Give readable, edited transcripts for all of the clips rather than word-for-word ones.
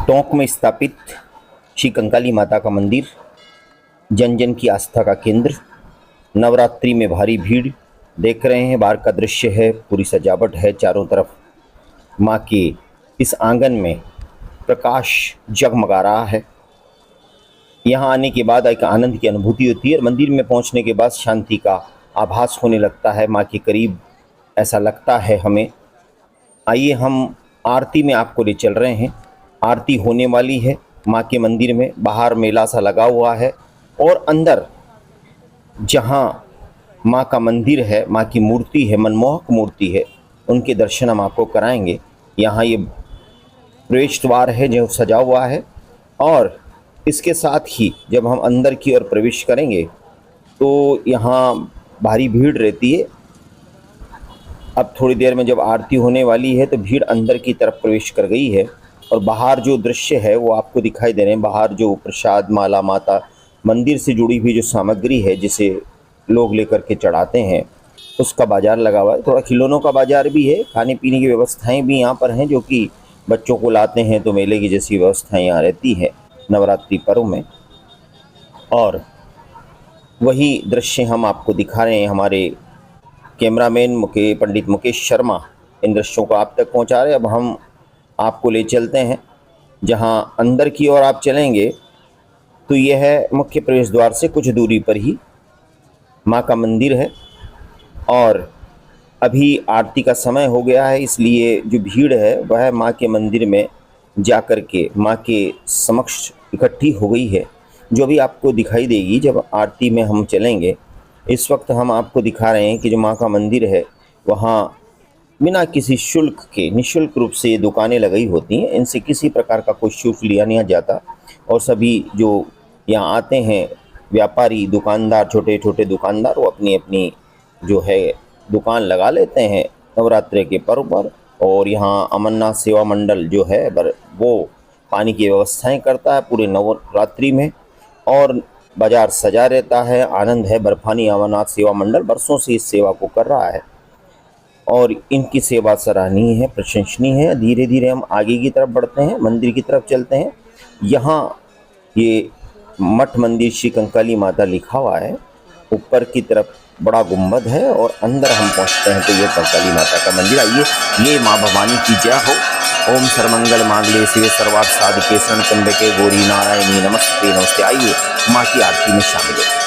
टोंक में स्थापित श्री कंकाली माता का मंदिर जन जन की आस्था का केंद्र। नवरात्रि में भारी भीड़ देख रहे हैं। बाहर का दृश्य है, पूरी सजावट है, चारों तरफ माँ के इस आंगन में प्रकाश जगमगा रहा है। यहाँ आने के बाद एक आनंद की अनुभूति होती है और मंदिर में पहुँचने के बाद शांति का आभास होने लगता है। माँ के करीब ऐसा लगता है हमें। आइए हम आरती में आपको ले चल रहे हैं। आरती होने वाली है माँ के मंदिर में। बाहर मेला सा लगा हुआ है और अंदर जहाँ माँ का मंदिर है, माँ की मूर्ति है, मनमोहक मूर्ति है, उनके दर्शन हम आपको कराएंगे। यहाँ ये प्रवेश द्वार है जो सजा हुआ है और इसके साथ ही जब हम अंदर की ओर प्रवेश करेंगे तो यहाँ भारी भीड़ रहती है। अब थोड़ी देर में जब आरती होने वाली है तो भीड़ अंदर की तरफ प्रवेश कर गई है और बाहर जो दृश्य है वो आपको दिखाई दे रहे हैं। बाहर जो प्रसाद, माला, माता मंदिर से जुड़ी हुई जो सामग्री है जिसे लोग लेकर के चढ़ाते हैं, उसका बाजार लगा हुआ है। थोड़ा खिलौनों का बाजार भी है, खाने पीने की व्यवस्थाएं भी यहाँ पर हैं, जो कि बच्चों को लाते हैं तो मेले की जैसी व्यवस्थाएं यहाँ रहती है नवरात्रि पर्व में। और वही दृश्य हम आपको दिखा रहे हैं। हमारे कैमरामैन पंडित मुकेश शर्मा इन दृश्यों को आप तक पहुँचा रहे हैं। अब हम आपको ले चलते हैं जहां अंदर की ओर आप चलेंगे तो यह है मुख्य प्रवेश द्वार से कुछ दूरी पर ही माँ का मंदिर है। और अभी आरती का समय हो गया है, इसलिए जो भीड़ है वह माँ के मंदिर में जाकर के माँ के समक्ष इकट्ठी हो गई है, जो भी आपको दिखाई देगी जब आरती में हम चलेंगे। इस वक्त हम आपको दिखा रहे हैं कि जो माँ का मंदिर है वहाँ बिना किसी शुल्क के निःशुल्क रूप से ये दुकानें लगाई होती हैं। इनसे किसी प्रकार का कोई शुल्क लिया नहीं जाता और सभी जो यहाँ आते हैं व्यापारी, दुकानदार, छोटे छोटे दुकानदार, वो अपनी अपनी जो है दुकान लगा लेते हैं नवरात्रि के पर्व पर। और यहाँ अमरनाथ सेवा मंडल जो है वो पानी की व्यवस्थाएं करता है पूरे नवरात्रि में और बाजार सजा रहता है। आनंद है। बर्फानी अमरनाथ सेवा मंडल वर्षों से इस सेवा को कर रहा है और इनकी सेवा सराहनीय है, प्रशंसनीय है। धीरे धीरे हम आगे की तरफ बढ़ते हैं, मंदिर की तरफ चलते हैं। यहाँ ये मठ मंदिर श्री कंकाली माता लिखा हुआ है। ऊपर की तरफ बड़ा गुंबद है और अंदर हम पहुँचते हैं तो ये कंकाली माता का मंदिर। आइए, ये माँ भवानी की जय हो। ओम सर्वमंगल मांगल्ये शिवे सर्वार्थ साधिके शरण्ये गौरी नारायणी नमस्ते नमस्ते। आइए माँ की आरती में शामिल हो।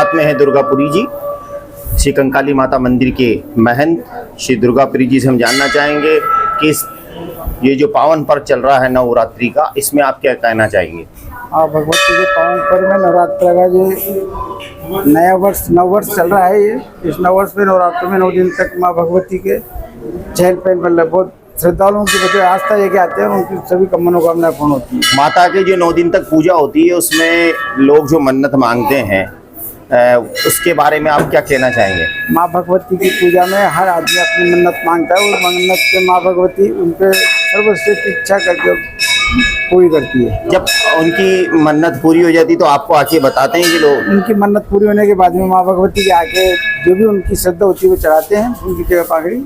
साथ में है दुर्गापुरी जी, श्री कंकाली माता मंदिर के महंत श्री दुर्गापुरी जी से हम जानना चाहेंगे कि ये जो पावन पर्व चल रहा है नवरात्रि का, इसमें आप क्या कहना चाहेंगे? हाँ, भगवती के पावन पर्व में नवरात्र का जो नया वर्ष नववर्ष चल रहा है, ये इस नववर्ष में नवरात्र में 9 दिन तक माँ भगवती के चहल पहल मतलब बहुत श्रद्धालुओं की वजह आस्था लेके आते हैं, उनकी सभी मनोकामनाएं पूर्ण होती है। माता के जो 9 दिन तक पूजा होती है उसमें लोग जो मन्नत मांगते हैं उसके बारे में आप क्या कहना चाहेंगे? माँ भगवती की पूजा में हर आदमी अपनी मन्नत मांगता है और मन्नत से माँ भगवती उनके सर्वश्रेष्ठ इच्छा करके पूरी करती है। जब उनकी मन्नत पूरी हो जाती तो आपको आके बताते हैं कि लोग उनकी मन्नत पूरी होने के बाद में माँ भगवती के आके जो भी उनकी श्रद्धा होती है वो चढ़ाते हैं, उनकी जगह पागड़ी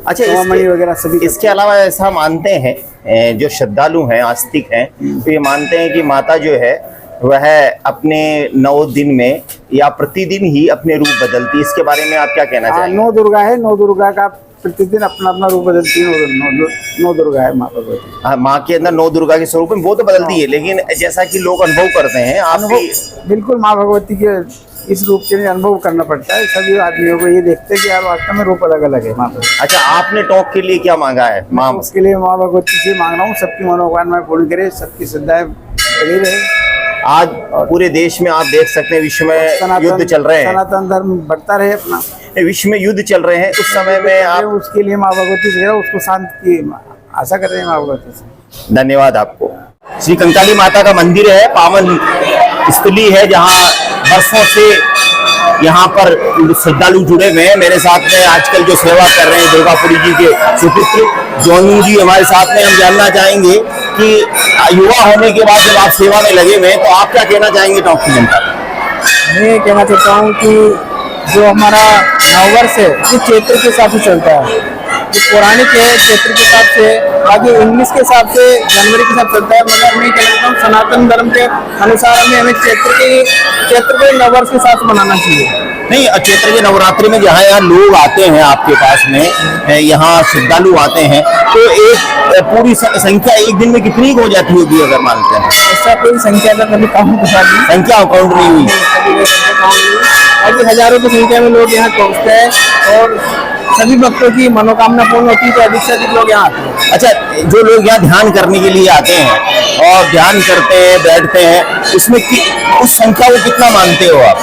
अच्छा मणि वगैरह सभी। इसके अलावा ऐसा मानते हैं जो श्रद्धालु हैं, आस्तिक हैं, तो ये मानते हैं कि माता जो है वह अपने 9 दिन में या प्रतिदिन ही अपने रूप बदलती है। इसके बारे में आप क्या कहना चाहेंगे? 9 दुर्गा है, 9 दुर्गा का प्रतिदिन अपना अपना रूप बदलती है। 9 दुर्गा है माँ भगवती। हाँ, माँ के अंदर 9 दुर्गा के स्वरूप में वो तो बदलती है, लेकिन जैसा कि लोग अनुभव करते हैं आप बिल्कुल माँ भगवती के इस रूप के लिए अनुभव करना पड़ता है। सभी आदमियों को ये देखते हैं कि यार वास्तव में रूप अलग अलग है माँ भगवती। अच्छा, आपने टॉक के लिए क्या मांगा है? माँ उसके लिए माँ भगवती से मांग रहा हूँ सबकी मनोकामनाएं पूर्ण करे, सबकी श्रद्धाएं बनी रहे। आज पूरे देश में आप देख सकते हैं विश्व में युद्ध चल रहे हैं, सनातन धर्म बढ़ता रहे अपना, विश्व में युद्ध चल रहे हैं, उस समय में आप उसके लिए माँ भगवती से उसको शांति की आशा कर रहे हैं माँ भगवती से। धन्यवाद आपको। श्री कंकाली माता का मंदिर है, पावन स्थली है जहाँ वर्षों से यहाँ पर श्रद्धालु जुड़े हुए हैं। मेरे साथ में आजकल जो सेवा कर रहे हैं दुर्गापुरी जी के सुपुत्र जोनू जी हमारे साथ में। हम जानना चाहेंगे कि युवा होने के बाद जब आप सेवा में लगे हुए हैं तो आप क्या कहना चाहेंगे टॉप की जनता? मैं कहना चाहता हूँ कि जो हमारा नववर्ष है ये चैत्र के हिसाब से चलता है, जो पौराणिक है चैत्र के हिसाब से, बाकी इंग्लिश के हिसाब से जनवरी के हिसाब चलता है। मगर मैं कहना चाहता हूँ सनातन धर्म के अनुसार हमें चैत्र के नववर्ष के साथ मनाना चाहिए। नहीं, चैत्र के नवरात्रि में जहाँ यहाँ लोग आते हैं आपके पास में, यहाँ श्रद्धालु आते हैं, तो एक पूरी संख्या एक दिन में कितनी हो जाती होगी अगर मानते हैं? ऐसा कोई संख्या का कभी काउंट संख्या काउंट नहीं हुई, अभी हजारों की संख्या में लोग यहाँ पहुँचते हैं और सभी भक्तों की मनोकामना पूर्ण होती है तो अधिक से अधिक लोग यहाँ आते हैं। अच्छा, जो लोग यहाँ ध्यान करने के लिए आते हैं और ध्यान करते हैं, बैठते हैं, उसमें उस संख्या को कितना मानते हो आप?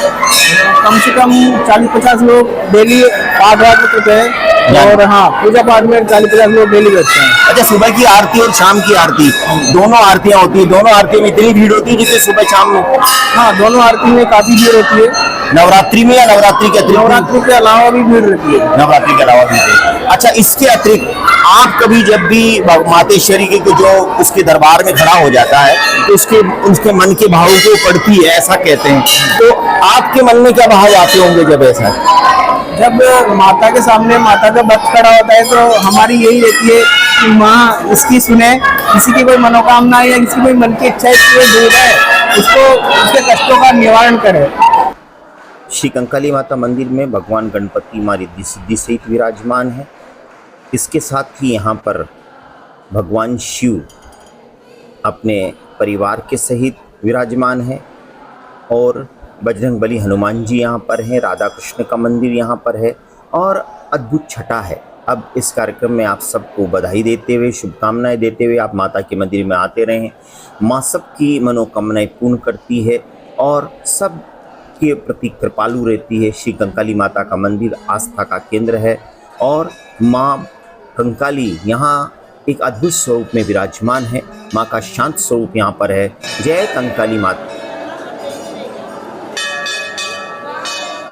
कम से कम 40-50 लोग डेली पाठ वाठ करते हैं और हाँ पूजा पाठ में 40-50 लोग डेली बैठते हैं। अच्छा, सुबह की आरती और शाम की आरती दोनों आरतियाँ होती है, दोनों आरती में इतनी भीड़ होती है जितनी सुबह शाम में? हाँ, दोनों आरती में काफी भीड़ होती है। नवरात्रि में या नवरात्रि के अतिरिक्त? नवरात्रि के अलावा भी भीड़ रहती है। नवरात्रि के अलावा भी भीड़। अच्छा, इसके अतिरिक्त आप कभी जब भी मातेश्वरी के जो उसके दरबार में खड़ा हो जाता है तो उसके मन के भावों को पढ़ती है ऐसा कहते हैं, तो आपके मन में क्या भाव आते होंगे जब ऐसा? जब माता के सामने माता का भक्त खड़ा होता है तो हमारी यही रहती है कि माँ इसकी सुने, किसी की कोई मनोकामना या किसी कोई मन की इच्छा दूर है, उसको उसके कष्टों का निवारण करे। श्री कंकाली माता मंदिर में भगवान गणपति माँ रिद्धि सिद्धि सहित विराजमान है। इसके साथ ही यहाँ पर भगवान शिव अपने परिवार के सहित विराजमान है और बजरंगबली हनुमान जी यहाँ पर हैं, राधा कृष्ण का मंदिर यहाँ पर है और अद्भुत छटा है। अब इस कार्यक्रम में आप सबको बधाई देते हुए, शुभकामनाएं देते हुए आप माता के मंदिर में आते रहें। माँ सबकी मनोकामनाएं पूर्ण करती है और सब के प्रति कृपालु रहती है। श्री कंकाली माता का मंदिर आस्था का केंद्र है और माँ कंकाली यहाँ एक अद्भुत स्वरूप में विराजमान है। माँ का शांत स्वरूप यहाँ पर है। जय कंकाली माता।